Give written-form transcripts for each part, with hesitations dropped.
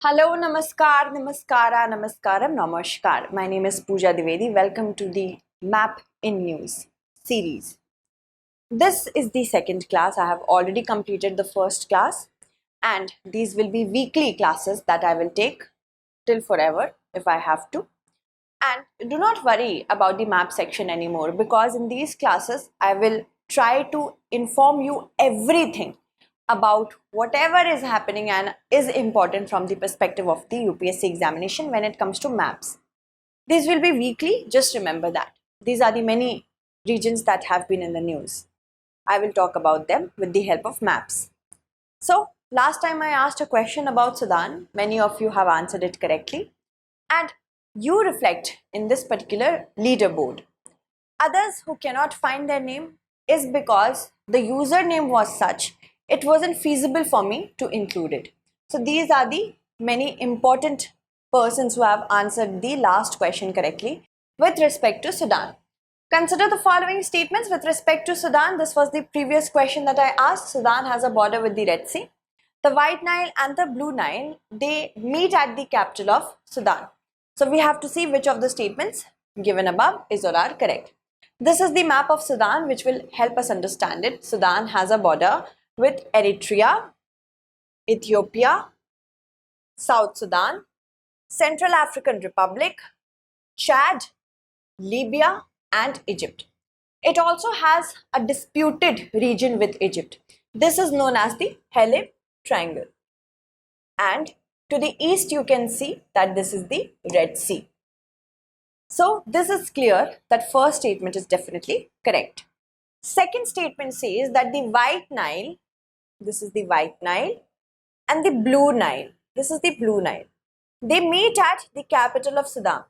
Hello, namaskar, namaskara, namaskaram, namaskar. My name is Pooja Dwivedi. Welcome to the Map in News series. This is the second class. I have already completed the first class, and these will be weekly classes that I will take till forever if I have to. And do not worry about the map section anymore, because in these classes I will try to inform you everything about whatever is happening and is important from the perspective of the UPSC examination when it comes to maps. These will be weekly, just remember that. These are the many regions that have been in the news. I will talk about them with the help of maps. So, last time I asked a question about Sudan. Many of you have answered it correctly. And you reflect in this particular leaderboard. Others who cannot find their name is because the username was such, it wasn't feasible for me to include it. So these are the many important persons who have answered the last question correctly with respect to Sudan. Consider the following statements with respect to Sudan. This was the previous question that I asked. Sudan has a border with the Red Sea. The White Nile and the Blue Nile, they meet at the capital of Sudan. So we have to see which of the statements given above is or are correct. This is the map of Sudan, which will help us understand it. Sudan has a border with Eritrea, Ethiopia, South Sudan, Central African Republic, Chad, Libya, and Egypt. It also has a disputed region with Egypt. This is known as the Heleb Triangle. And to the east, you can see that this is the Red Sea. So this is clear that first statement is definitely correct. Second statement says that the White Nile, this is the White Nile, and the Blue Nile, this is the Blue Nile, they meet at the capital of Sudan.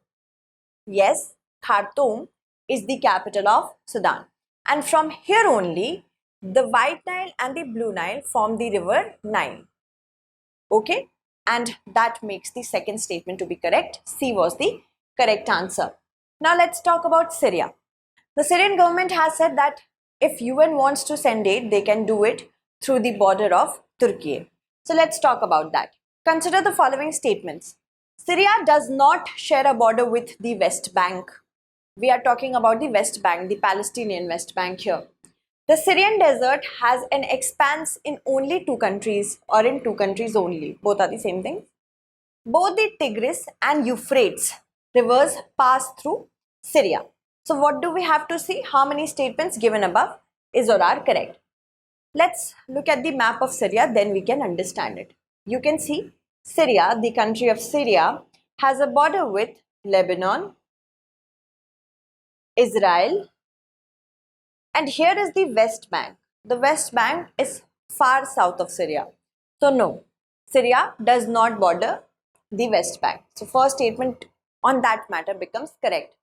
Yes, Khartoum is the capital of Sudan. And from here only, the White Nile and the Blue Nile form the river Nile. Okay? And that makes the second statement to be correct. C was the correct answer. Now let's talk about Syria. The Syrian government has said that if UN wants to send aid, they can do it through the border of Turkey. So let's talk about that. Consider the following statements. Syria does not share a border with the West Bank. We are talking about the West Bank, the Palestinian West Bank here. The Syrian desert has an expanse in only two countries, or in two countries only. Both are the same thing. Both the Tigris and Euphrates rivers pass through Syria. So what do we have to see? How many statements given above is or are correct? Let's look at the map of Syria, then we can understand it. You can see Syria, the country of Syria, has a border with Lebanon, Israel, and here is the West Bank. The West Bank is far south of Syria. So no, Syria does not border the West Bank. So first statement on that matter becomes correct.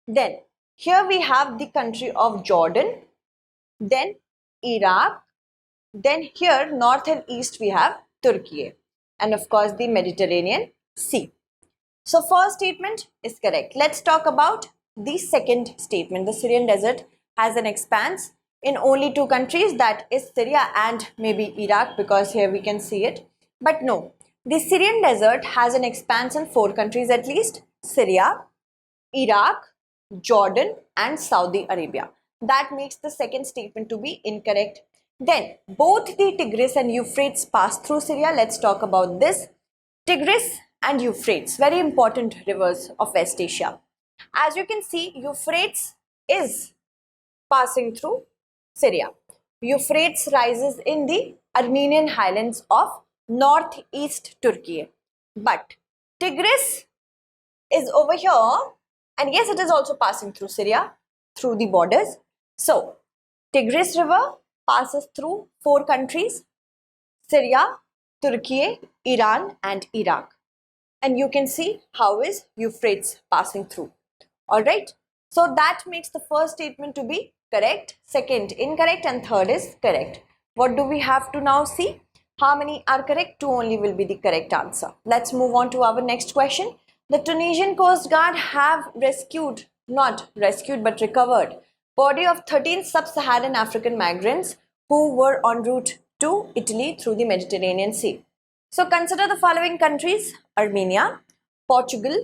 Then here we have the country of Jordan, then Iraq, then here north and east we have Turkey, and of course the Mediterranean Sea. So first statement is correct. Let's talk about the second statement. The Syrian desert has an expanse in only two countries, that is Syria and maybe Iraq, because here we can see it. But no, the Syrian desert has an expanse in four countries at least: Syria, Iraq, Jordan, and Saudi Arabia. That makes the second statement to be incorrect. Then both the Tigris and Euphrates pass through Syria. Let's talk about this. Tigris and Euphrates, very important rivers of West Asia. As you can see, Euphrates is passing through Syria. Euphrates rises in the Armenian highlands of northeast Turkey. But Tigris is over here, and yes, it is also passing through Syria, through the borders. So Tigris river passes through four countries: Syria, Turkey, Iran, and Iraq. And you can see how is Euphrates passing through. Alright, so that makes the first statement to be correct, second incorrect, and third is correct. What do we have to now see? How many are correct? Two only will be the correct answer. Let's move on to our next question. The Tunisian Coast Guard have not rescued but recovered body of 13 sub-Saharan African migrants who were en route to Italy through the Mediterranean Sea. So consider the following countries: Armenia, Portugal,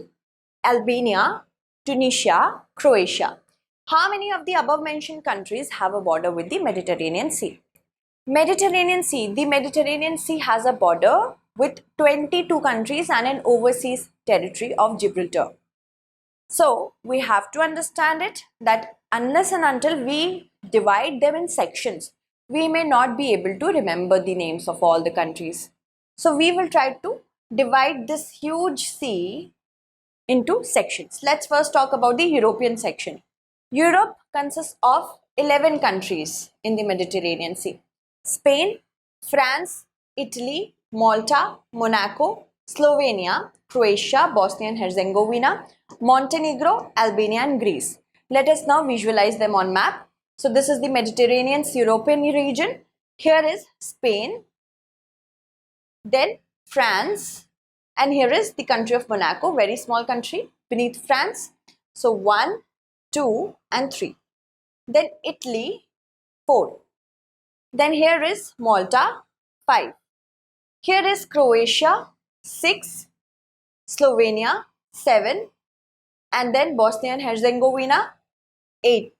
Albania, Tunisia, Croatia. How many of the above mentioned countries have a border with the Mediterranean Sea? Mediterranean Sea. The Mediterranean Sea has a border with 22 countries and an overseas territory of Gibraltar. So we have to understand it that unless and until we divide them in sections, we may not be able to remember the names of all the countries. So we will try to divide this huge sea into sections. Let's first talk about the European section. Europe consists of 11 countries in the Mediterranean Sea: Spain, France, Italy, Malta, Monaco, Slovenia, Croatia, Bosnia and Herzegovina, Montenegro, Albania and Greece. Let us now visualize them on map. So this is the Mediterranean European region. Here is Spain, then France, and here is the country of Monaco, very small country beneath France. So 1, 2 and 3. Then Italy, 4. Then here is Malta, 5. Here is Croatia, 6. Slovenia, 7. And then Bosnia and Herzegovina, 8.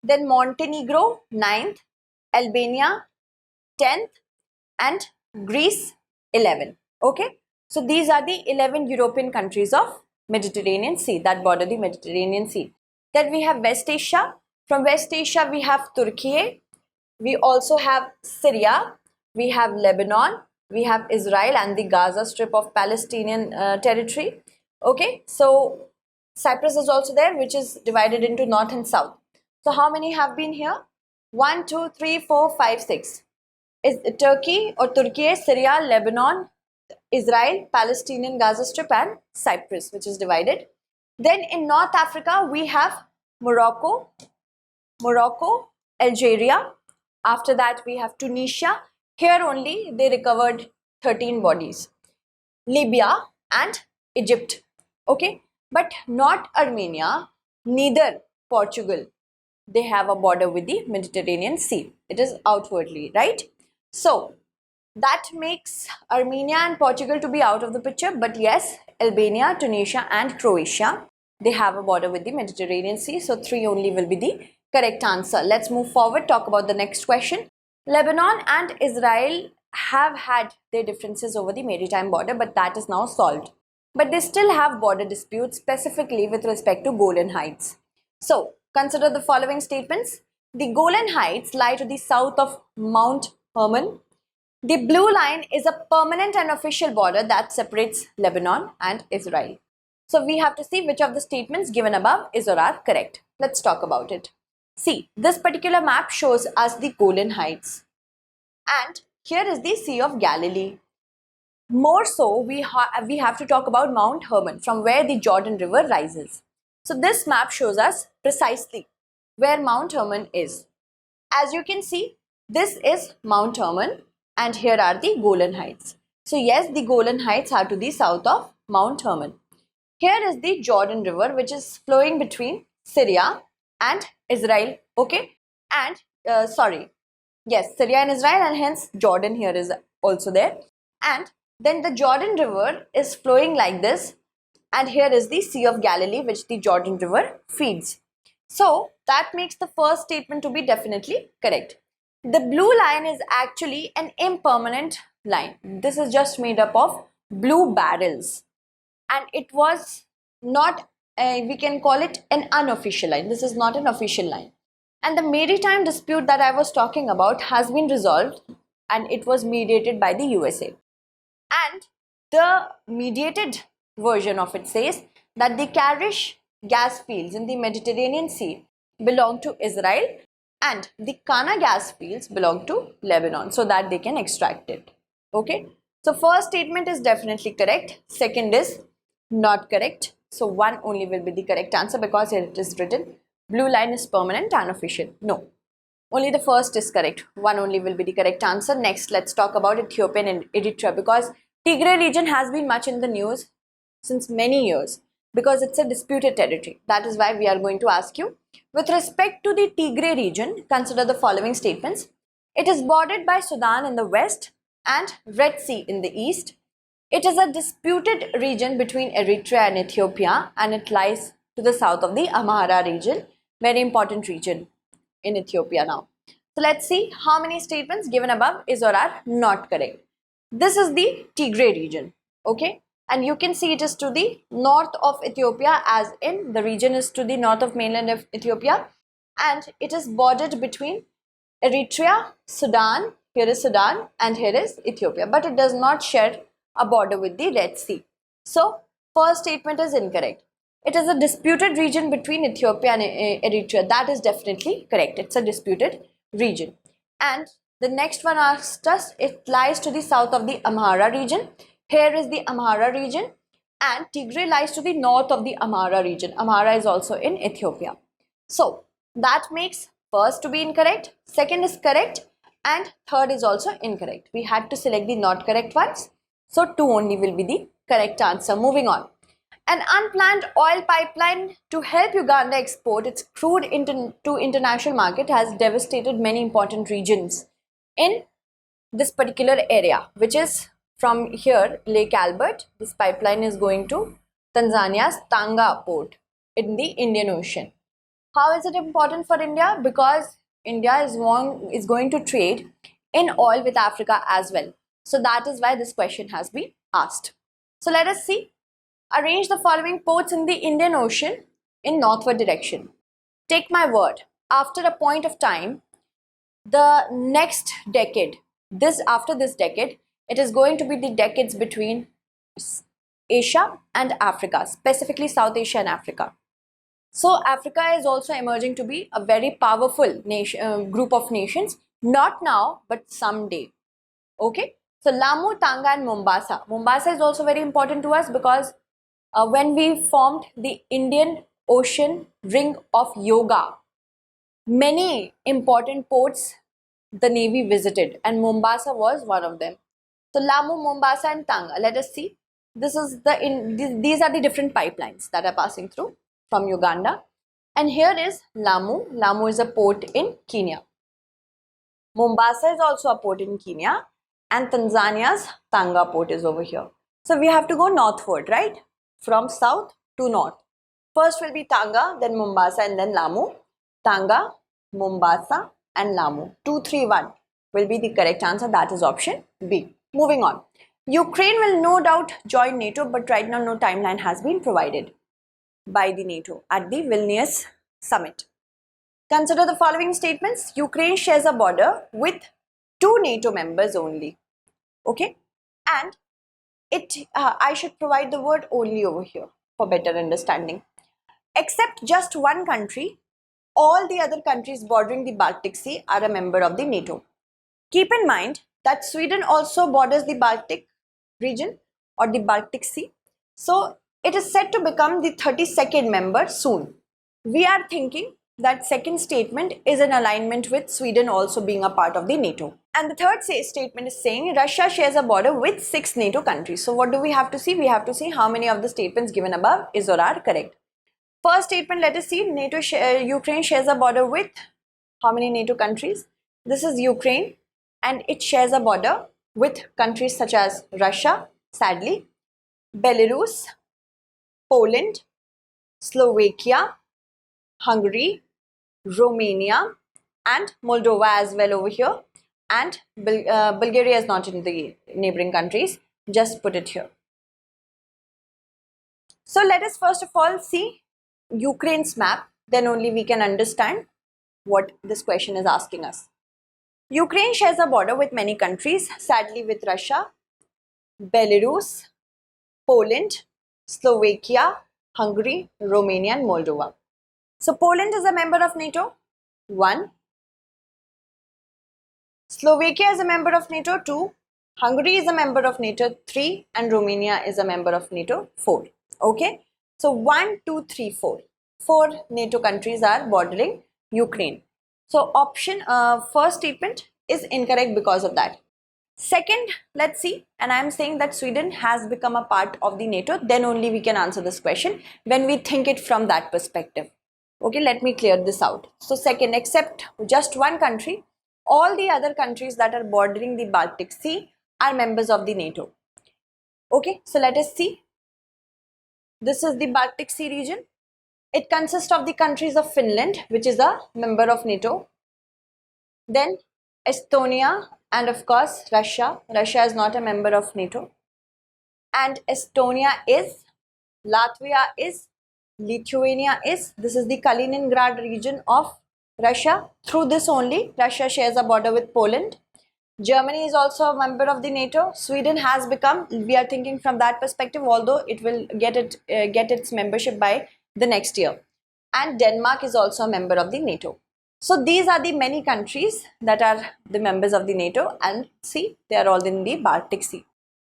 Then Montenegro, 9th. Albania, 10th. And Greece, 11. Okay. So these are the 11 European countries of Mediterranean Sea that border the Mediterranean Sea. Then we have West Asia. From West Asia we have Turkey. We also have Syria. We have Lebanon. We have Israel and the Gaza Strip of Palestinian territory. Okay. So Cyprus is also there, which is divided into north and south. So how many have been here? 1, 2, 3, 4, 5, 6. Is Turkey or Turkey, Syria, Lebanon, Israel, Palestinian Gaza Strip and Cyprus, which is divided. Then in North Africa, we have Morocco, Algeria. After that, we have Tunisia. Here only they recovered 13 bodies. Libya and Egypt. Okay, but not Armenia, neither Portugal. They have a border with the Mediterranean Sea. It is outwardly, right? So that makes Armenia and Portugal to be out of the picture. But yes, Albania, Tunisia and Croatia, they have a border with the Mediterranean Sea. So 3 only will be the correct answer. Let's move forward, talk about the next question. Lebanon and Israel have had their differences over the maritime border, but that is now solved. But they still have border disputes, specifically with respect to Golan Heights. So consider the following statements. The Golan Heights lie to the south of Mount Hermon. The blue line is a permanent and official border that separates Lebanon and Israel. So we have to see which of the statements given above is or are correct. Let's talk about it. See, this particular map shows us the Golan Heights. And here is the Sea of Galilee. More so, we have to talk about Mount Hermon, from where the Jordan River rises. So this map shows us precisely where Mount Hermon is. As you can see, this is Mount Hermon and here are the Golan Heights. So yes, the Golan Heights are to the south of Mount Hermon. Here is the Jordan River, which is flowing between Syria and Israel. Okay, and Syria and Israel, and hence Jordan here is also there. And then the Jordan River is flowing like this, and here is the Sea of Galilee, which the Jordan River feeds. So that makes the first statement to be definitely correct. The blue line is actually an impermanent line. This is just made up of blue barrels, and it was not, we can call it an unofficial line. This is not an official line. And the maritime dispute that I was talking about has been resolved, and it was mediated by the USA. And the mediated version of it says that the Karish gas fields in the Mediterranean Sea belong to Israel and the Kana gas fields belong to Lebanon, so that they can extract it. Okay, so first statement is definitely correct, second is not correct. So 1 only will be the correct answer, because here it is written blue line is permanent and official. No, only the first is correct. 1 only will be the correct answer. Next, let's talk about Ethiopia and Eritrea, because Tigray region has been much in the news since many years because it's a disputed territory. That is why we are going to ask you, with respect to the Tigray region, consider the following statements. It is bordered by Sudan in the west and Red Sea in the east. It is a disputed region between Eritrea and Ethiopia, and it lies to the south of the Amhara region, very important region in Ethiopia now. So let's see how many statements given above is or are not correct. This is the Tigray region, okay? And you can see it is to the north of Ethiopia, as in the region is to the north of mainland of Ethiopia, and it is bordered between Eritrea, Sudan, here is Sudan, and here is Ethiopia, but it does not share a border with the Red Sea. So, first statement is incorrect. It is a disputed region between Ethiopia and Eritrea. That is definitely correct. It's a disputed region. And the next one asked us, it lies to the south of the Amhara region. Here is the Amhara region, and Tigray lies to the north of the Amhara region. Amhara is also in Ethiopia. So, that makes first to be incorrect, second is correct, and third is also incorrect. We had to select the not correct ones. So 2 only will be the correct answer. Moving on. An unplanned oil pipeline to help Uganda export its crude to international market has devastated many important regions in this particular area, which is from here, Lake Albert. This pipeline is going to Tanzania's Tanga port in the Indian Ocean. How is it important for India? Because India is going to trade in oil with Africa as well. So that is why this question has been asked. So let us see. Arrange the following ports in the Indian Ocean in northward direction. Take my word, after a point of time, the next decade, after this decade, it is going to be the decades between Asia and Africa, specifically South Asia and Africa. So Africa is also emerging to be a very powerful nation, group of nations, not now, but someday. Okay. So Lamu, Tanga and Mombasa. Mombasa is also very important to us because when we formed the Indian Ocean Ring of Yoga, many important ports the Navy visited, and Mombasa was one of them. So Lamu, Mombasa and Tanga. Let us see. These are the different pipelines that are passing through from Uganda. And here is Lamu. Lamu is a port in Kenya. Mombasa is also a port in Kenya. And Tanzania's Tanga port is over here. So we have to go northward, right? From south to north. First will be Tanga, then Mombasa and then Lamu. Tanga, Mombasa and Lamu. 2, 3, 1 will be the correct answer. That is option B. Moving on. Ukraine will no doubt join NATO, but right now no timeline has been provided by the NATO at the Vilnius summit. Consider the following statements. Ukraine shares a border with 2 NATO members only. Okay, and I should provide the word only over here for better understanding. Except just one country, all the other countries bordering the Baltic Sea are a member of the NATO. Keep in mind that Sweden also borders the Baltic region or the Baltic Sea. So it is set to become the 32nd member soon. We are thinking that second statement is in alignment with Sweden also being a part of the NATO. And the third statement is saying Russia shares a border with 6 NATO countries. So what do we have to see? We have to see how many of the statements given above is or are correct. First statement, let us see. Ukraine shares a border with how many NATO countries? This is Ukraine, and it shares a border with countries such as Russia, sadly, Belarus, Poland, Slovakia, Hungary, Romania and Moldova as well over here, and Bulgaria is not in the neighboring countries. Just put it here. So let us first of all see Ukraine's map, then only we can understand what this question is asking us. Ukraine shares a border with many countries, sadly with Russia, Belarus, Poland, Slovakia, Hungary, Romania and Moldova. So Poland is a member of NATO, 1. Slovakia is a member of NATO, 2. Hungary is a member of NATO, 3. And Romania is a member of NATO, 4. Okay. So 1, 2, 3, 4. 4 NATO countries are bordering Ukraine. So option first statement is incorrect because of that. Second, let's see, and I am saying that Sweden has become a part of the NATO, then only we can answer this question when we think it from that perspective. Okay, let me clear this out. So second, except just one country, all the other countries that are bordering the Baltic Sea are members of the NATO. Okay, so let us see. This is the Baltic Sea region. It consists of the countries of Finland, which is a member of NATO. Then Estonia and of course Russia. Russia is not a member of NATO. And Estonia is, Latvia is, Lithuania is. This is the Kaliningrad region of Russia. Through this only, Russia shares a border with Poland. Germany is also a member of the NATO. Sweden has become, we are thinking from that perspective, although it will get its membership by the next year. And Denmark is also a member of the NATO. So these are the many countries that are the members of the NATO, and see, they are all in the Baltic Sea.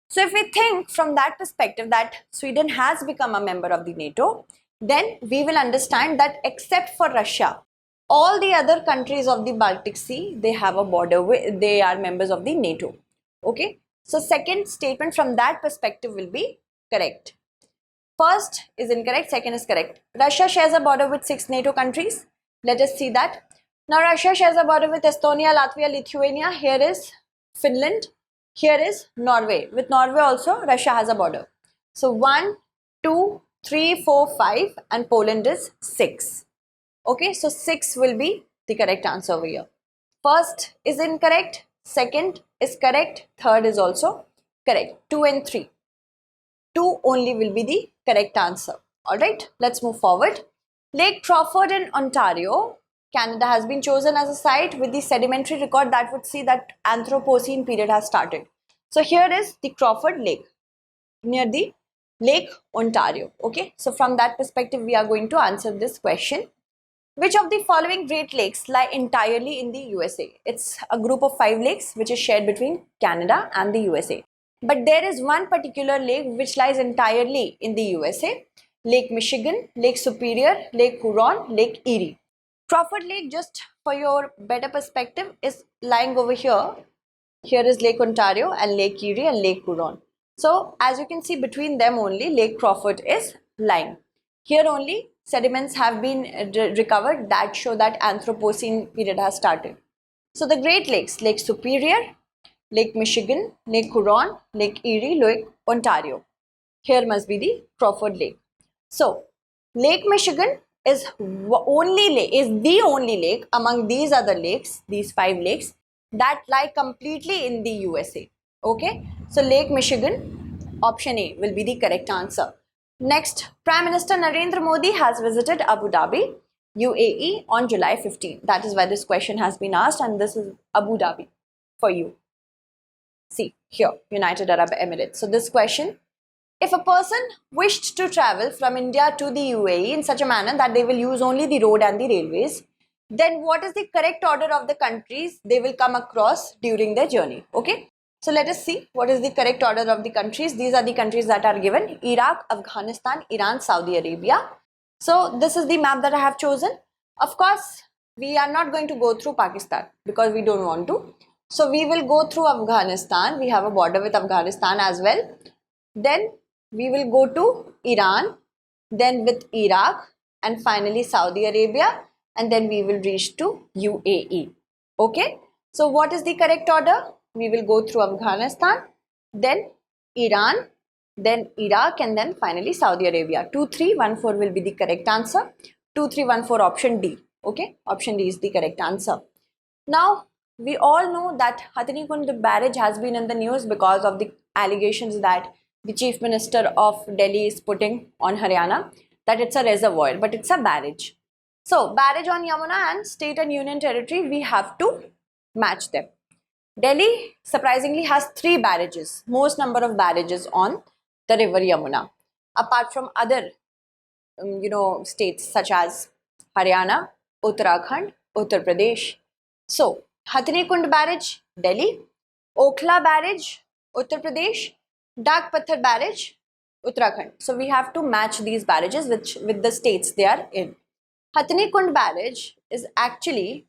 So if we think from that perspective that Sweden has become a member of the NATO, then we will understand that except for Russia, all the other countries of the Baltic Sea, they have a border with, they are members of the NATO. Okay, so second statement from that perspective will be correct. First is incorrect, second is correct. Russia shares a border with 6 NATO countries. Let us see that. Now Russia shares a border with Estonia, Latvia, Lithuania. Here is Finland. Here is Norway. With Norway also Russia has a border. So 1, 2, 3, 4, 5 and Poland is 6. Okay, so 6 will be the correct answer over here. First is incorrect, second is correct, third is also correct. 2 and 3. 2 only will be the correct answer. Alright, let's move forward. Lake Crawford in Ontario, Canada has been chosen as a site with the sedimentary record that would see that Anthropocene period has started. So here is the Crawford Lake near the Lake Ontario. Okay, so from that perspective we are going to answer this question. Which of the following Great Lakes lie entirely in the USA? It's a group of 5 lakes which is shared between Canada and the USA. But there is one particular lake which lies entirely in the USA. Lake Michigan, Lake Superior, Lake Huron, Lake Erie. Crawford Lake, just for your better perspective, is lying over here. Here is Lake Ontario and Lake Erie and Lake Huron. So as you can see, between them only Lake Crawford is lying. Here only sediments have been recovered that show that Anthropocene period has started. So the Great Lakes, Lake Superior, Lake Michigan, Lake Huron, Lake Erie, Lake Ontario. Here must be the Crawford Lake. So Lake Michigan is the only lake among these other lakes, these 5 lakes, that lie completely in the USA. Okay, so Lake Michigan, option A will be the correct answer. Next, Prime Minister Narendra Modi has visited Abu Dhabi, UAE on July 15. That is why this question has been asked, and this is Abu Dhabi for you. See here, United Arab Emirates. So this question, if a person wished to travel from India to the UAE in such a manner that they will use only the road and the railways, then what is the correct order of the countries they will come across during their journey? Okay. So let us see what is the correct order of the countries. These are the countries that are given: Iraq, Afghanistan, Iran, Saudi Arabia. So this is the map that I have chosen. Of course, we are not going to go through Pakistan because we don't want to. So we will go through Afghanistan. We have a border with Afghanistan as well. Then we will go to Iran, then with Iraq, and finally Saudi Arabia, and then we will reach to UAE. Okay. So what is the correct order? We will go through Afghanistan, then Iran, then Iraq, and then finally Saudi Arabia. 2, 3, 1, 4 will be the correct answer. 2, 3, 1, 4 option D. Okay, option D is the correct answer. Now, we all know that Hathinikund barrage has been in the news because of the allegations that the Chief Minister of Delhi is putting on Haryana, that it's a reservoir, but it's a barrage. So, barrage on Yamuna and state and union territory, we have to match them. Delhi surprisingly has 3 barrages, most number of barrages on the river Yamuna, apart from other states such as Haryana, Uttarakhand, Uttar Pradesh. So Hathinikund barrage, Delhi; Okhla barrage, Uttar Pradesh; Dak Pathar barrage, Uttarakhand. So we have to match these barrages with the states they are in. Hathinikund barrage is actually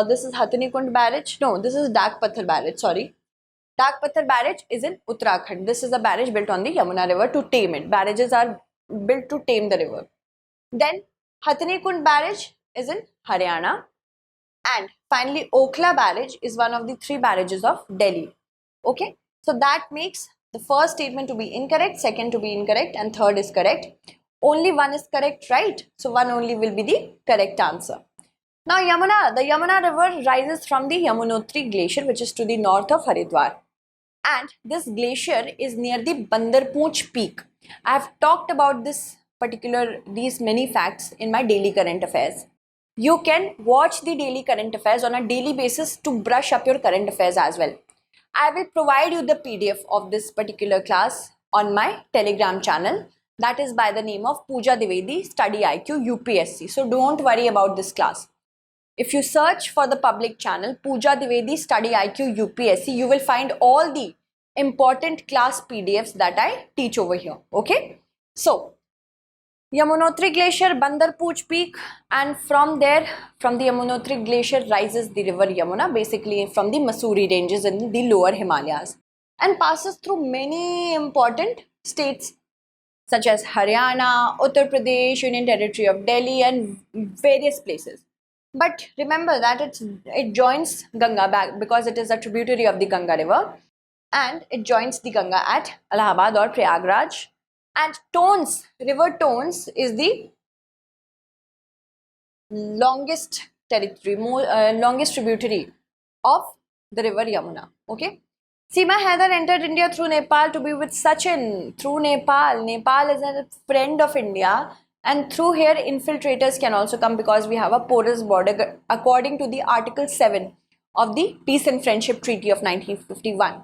this is Hathinikund barrage. No, this is Dak Pathar barrage. Sorry, Dak Pathar barrage is in Uttarakhand. This is a barrage built on the Yamuna River to tame it. Barrages are built to tame the river. Then Hathinikund barrage is in Haryana, and finally Okhla barrage is one of the 3 barrages of Delhi. Okay, so that makes the first statement to be incorrect, second to be incorrect, and third is correct. Only one is correct, right? So one only will be the correct answer. Now Yamuna, the Yamuna river rises from the Yamunotri glacier, which is to the north of Haridwar. And this glacier is near the Bandarpooch peak. I have talked about these many facts in my daily current affairs. You can watch the daily current affairs on a daily basis to brush up your current affairs as well. I will provide you the PDF of this particular class on my Telegram channel. That is by the name of Pooja Dwivedi StudyIQ UPSC. So don't worry about this class. If you search for the public channel Pooja Dwivedi StudyIQ UPSC, you will find all the important class PDFs that I teach over here. Okay. So Yamunotri Glacier, Bandarpooch Peak, and from there, from the Yamunotri Glacier rises the river Yamuna, basically from the Mussoorie ranges in the lower Himalayas, and passes through many important states such as Haryana, Uttar Pradesh, Union Territory of Delhi, and various places. But remember that it joins Ganga back because it is a tributary of the Ganga river, and it joins the Ganga at Allahabad or Prayagraj. And river Tons is the longest tributary of the river Yamuna. Okay. Seema Haider entered India through Nepal to be with Sachin. Through Nepal. Nepal is a friend of India, and through here infiltrators can also come because we have a porous border according to the Article 7 of the Peace and Friendship Treaty of 1951.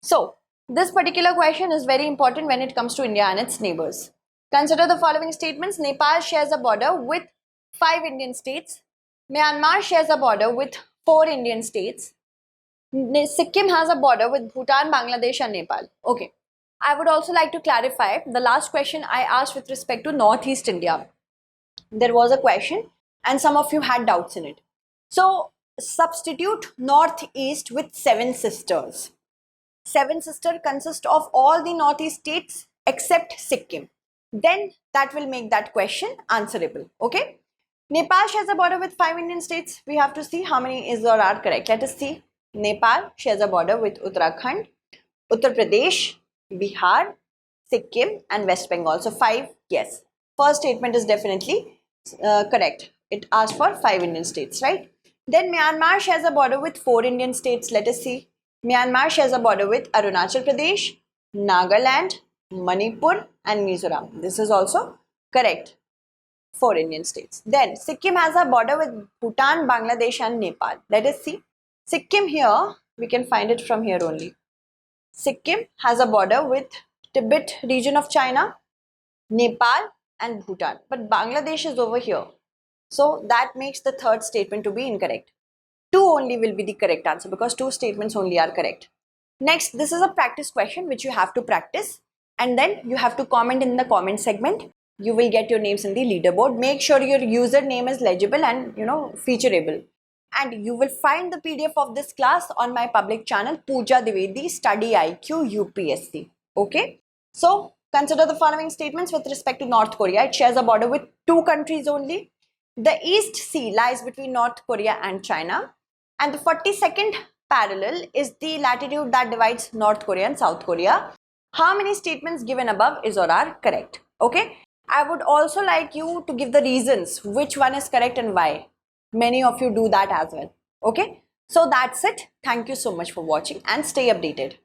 So, this particular question is very important when it comes to India and its neighbors. Consider the following statements. Nepal shares a border with 5 Indian states. Myanmar shares a border with 4 Indian states. Sikkim has a border with Bhutan, Bangladesh and Nepal. Okay. I would also like to clarify the last question I asked with respect to Northeast India. There was a question and some of you had doubts in it. So, substitute Northeast with 7 sisters. 7 sisters consist of all the Northeast states except Sikkim. Then that will make that question answerable. Okay. Nepal shares a border with 5 Indian states. We have to see how many is or are correct. Let us see. Nepal shares a border with Uttarakhand, Uttar Pradesh, Bihar, Sikkim and West Bengal. So 5, yes. First statement is definitely correct. It asks for 5 Indian states, right? Then Myanmar shares a border with 4 Indian states. Let us see. Myanmar shares a border with Arunachal Pradesh, Nagaland, Manipur and Mizoram. This is also correct. 4 Indian states. Then Sikkim has a border with Bhutan, Bangladesh and Nepal. Let us see. Sikkim here, we can find it from here only. Sikkim has a border with Tibet region of China, Nepal and Bhutan. But Bangladesh is over here. So that makes the third statement to be incorrect. 2 only will be the correct answer because 2 statements only are correct. Next, this is a practice question which you have to practice and then you have to comment in the comment segment. You will get your names in the leaderboard. Make sure your username is legible and featureable. And you will find the PDF of this class on my public channel Pooja Dwivedi StudyIQ UPSC. Okay. So consider the following statements with respect to North Korea. It shares a border with 2 countries only. The East Sea lies between North Korea and China. And the 42nd parallel is the latitude that divides North Korea and South Korea. How many statements given above is or are correct? Okay. I would also like you to give the reasons which one is correct and why. Many of you do that as well. Okay. So that's it. Thank you so much for watching and stay updated.